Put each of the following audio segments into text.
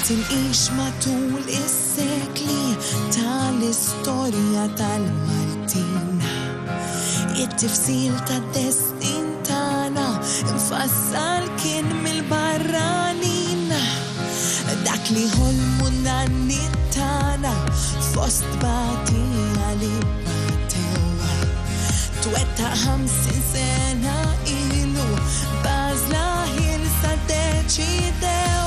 tinqix matul is-sekli tal-istorja tal-Maltin. It-tifsil tad-destin tagħna infassal kien mill-barranin. Dak li ħolmu n-nanni tagħna fost batija li batew. Twetta 50 sena ilu Bażla ħilsa ddeċidew.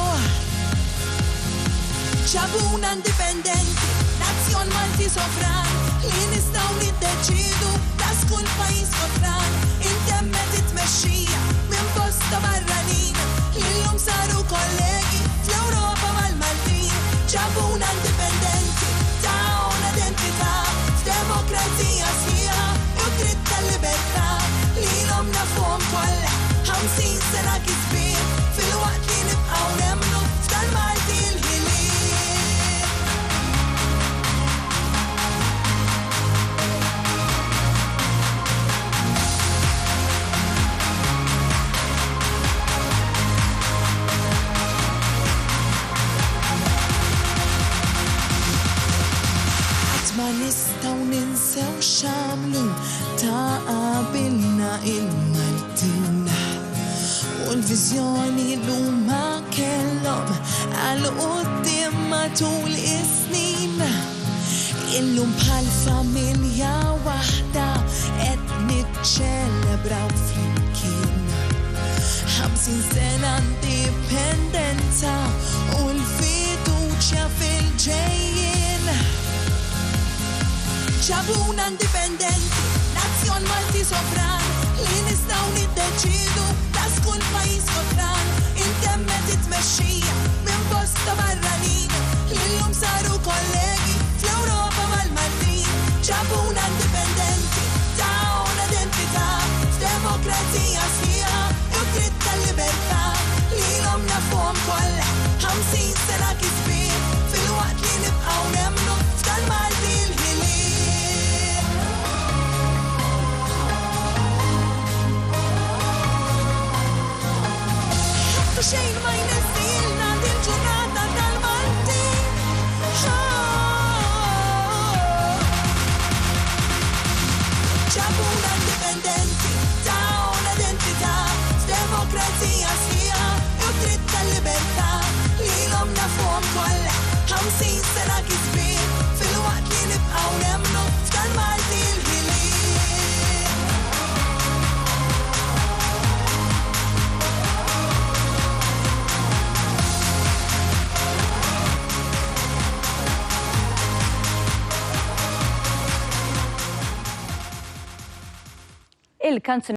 ċabuna indipendenti, nazzjon Malti sovran, li nistgħu niddeċidu tas kull pajjiż sovran. Intemmet it-tmexxija minn bosta barranin, li llum saru kollegi fl-Ewropa mal-Maltin. ċabuna indipendenti, ta' identità, f'demokrazija sħiħa u dritt tal-libertà, li l-om nafhom kollha 50 sena kisbien, fil-waqt li nibqgħu nemmnu f'tal-Malti l-ħiliet. Ma nistgħu ninsew x'għamlu ta' qabilna il-Maltin. U l-viżjoni l-huma kellhom għal quddiem matul is-snin. Illum bħal familja waħda qed niċċelebraw flimkien. 50 sena indipendenza u l-fiduċja fil-ġejjien. ċabuna indipendenti, nazzjon Malti sovran, li nistgħu niddeċidu tas kull pajjiż sovran. Intemmet it-tmexxija minn bosta barranin, li llum saru kollegi fl-Ewropa mal-Maltin. ċabuna indipendenti, ta' identità, f'demokrazija sħiħa u dritt tal-libertà, li l-om nafhom kollha 50 sena kisbien, fil-waqt li nibqgħu nemmnu f'tal-Malti l-ħiliet. Xejn ma jnessilna dil-ġurnata tal-Maltin. ċabuna indipendenti, ta' identità, f'demokrazija sħiħa u dritt tal-libertà, li l-om nafhom kollha 50 sena kisbien, fil-waqt li nibqgħu nemmnu f'tal-Malti l-ħiliet. Il-kanzun